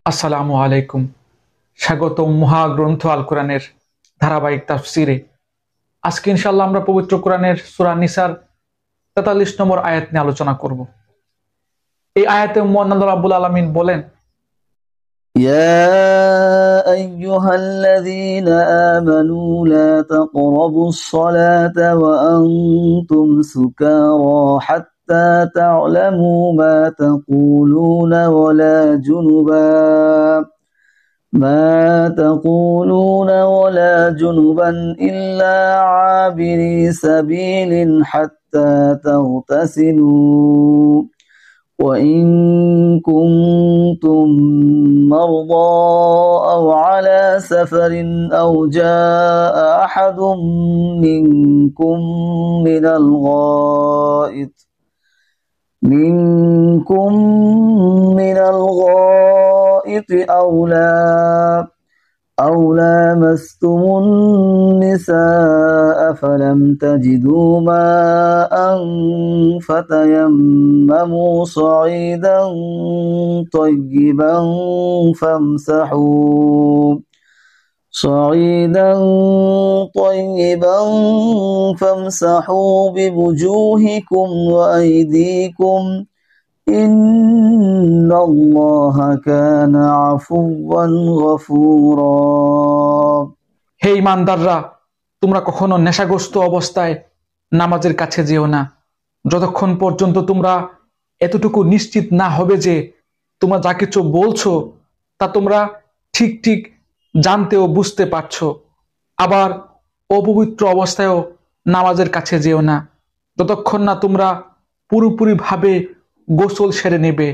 আসসালামু আলাইকুম। স্বাগতম মহাগ্রন্থ আল কোরআনের ধারাবাহিক তাফসিরে। আজকে ইনশাআল্লাহ আমরা পবিত্র কোরআনের সূরা নিসার ৪৩ নম্বর আয়াত নিয়ে আলোচনা করব। এই আয়াতে মহান আল্লাহ রাব্বুল আলামিন বলেন, يا أيها الذين آمنوا لا تقربوا الصلاة وأنتم سكارى حتى تعلموا ما تقولون ولا جنبا إلا عابري سبيل حتى تغتسلوا وإن كنتم مرضى أو على سفر أو جاء أحد منكم من الغائط أو لامستم النساء فلم تجدوا ماء فتيمموا صعيدا طيبا فامسحوا بوجوهكم وأيديكم إن الله كان عفوا غفورا। হে ঈমানদাররা, তোমরা কখনো নেশাগ্রস্ত অবস্থায় নামাজের কাছে যেও না, যতক্ষণ পর্যন্ত তোমরা এতটুকু নিশ্চিত না হবে যে তোমরা যা কিছু বলছো তা তোমরা ঠিক ঠিক জানতে ও বুঝতে পারছো। আবার অপবিত্র অবস্থায়ও নামাজের কাছে যেও না, যতক্ষণ না তোমরা পুরোপুরিভাবে গোসল সেরে নেবে।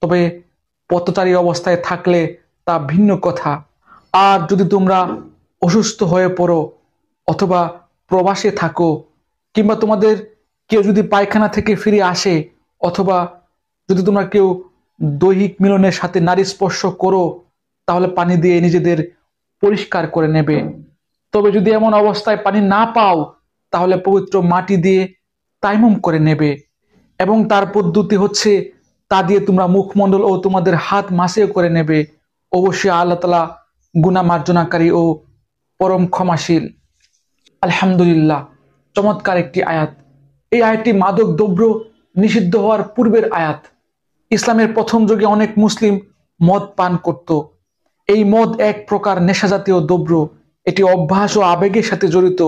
তবে পথচারী অবস্থায় থাকলে তা ভিন্ন কথা। আর যদি তোমরা অসুস্থ হয়ে পড়ো অথবা প্রবাসে থাকো, কিংবা তোমাদের কেউ যদি পায়খানা থেকে ফিরে আসে, অথবা যদি তোমরা কেউ দৈহিক মিলনের সাথে নারী স্পর্শ করো, তাহলে পানি দিয়ে নিজেদের পরিষ্কার করে নেবে। তবে যদি এমন অবস্থায় পানি না পাও, তাহলে পবিত্র মাটি দিয়ে তায়াম্মুম করে নেবে, এবং তার পদ্ধতি হচ্ছে তা দিয়ে তোমরা মুখমণ্ডল ও তোমাদের হাত মাসেও করে নেবে। অবশ্যই আল্লাহ তাআলা গুনাহ মার্জনাকারী ও পরম ক্ষমাশীল। আলহামদুলিল্লাহ, চমৎকার একটি আয়াত। এই আয়াতটি মাদক দ্রব্য নিষিদ্ধ হওয়ার পূর্বের আয়াত। ইসলামের প্রথম যুগে অনেক মুসলিম মদ পান করত। এই মদ এক প্রকার নেশাজাতীয় দ্রব্য। এটি অভ্যাস ও আবেগের সাথে জড়িত।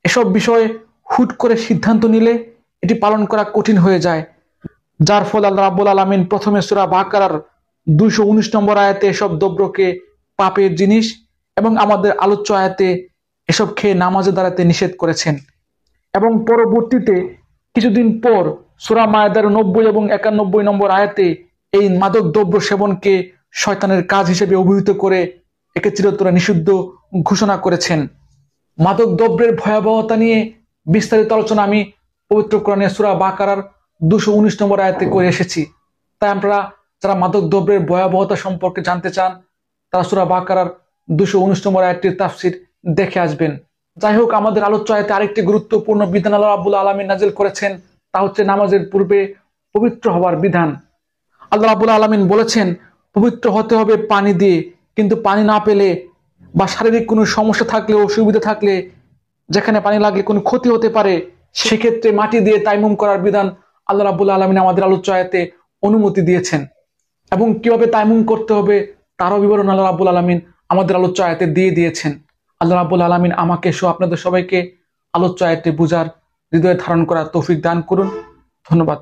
এসব বিষয়ে হুট করে সিদ্ধান্ত নিলে এটি পালন করা কঠিন হয়ে যায়, যার ফলে আল্লাহ রাব্বুল আলামিন প্রথমে সূরা বাকারার 219 নম্বর আয়াতে এসব দ্রব্যকে পাপের জিনিস এবং আমাদের আলোচ্য আয়াতে এসব খেয়ে নামাজে দাঁড়াতে নিষেধ করেছেন। এবং পরবর্তীতে কিছুদিন পর সূরা মায়েদার 90 এবং 91 নম্বর আয়াতে এই মাদক দ্রব্য সেবনকে শয়তানের কাজ হিসেবে অভিহিত করে একে চিরতরে নিষিদ্ধ ঘোষণা করেছেন। মাদক দ্রব্যের ভয়াবহতা নিয়ে বিস্তারিত আলোচনা আমি পবিত্র কোরআনের সূরা বাকারার 219 নম্বর আয়াতে করে এসেছি। তাই আপনারা যারা মাদক দ্রব্যের ভয়াবহতা সম্পর্কে জানতে চান, তারা সূরা বাকারার 219 নম্বর আয়াতটির তাফসীর দেখে আসবেন। যাই হোক, আমাদের আলোচ্য আয়াতে আরেকটি গুরুত্বপূর্ণ বিধান আল্লাহ রাব্বুল আলামিন নাযিল করেছেন, তা হচ্ছে নামাজের পূর্বে পবিত্র হওয়ার বিধান। আল্লাহ রাব্বুল আলামিন বলেছেন পবিত্র হতে হবে পানি দিয়ে, কিন্তু পানি না পেলে বা শারীরিক কোনো সমস্যা থাকলে, অসুবিধা থাকলে, যেখানে পানি লাগলে কোনো ক্ষতি হতে পারে, সেক্ষেত্রে মাটি দিয়ে তায়াম্মুম করার বিধান আল্লাহ রাব্বুল আলামিন আমাদের আলোচ্য আয়াতে অনুমতি দিয়েছেন। এবং কিভাবে তায়াম্মুম করতে হবে তারও বিবরণ আল্লাহ রাব্বুল আলামিন আমাদের আলোচ্য আয়াতে দিয়ে দিয়েছেন। আল্লাহ রাব্বুল আলামিন আমাকে সহ আপনাদের সবাইকে আলোচ্য আয়াতটি বুঝার, হৃদয়ে ধারণ করার তৌফিক দান করুন। ধন্যবাদ।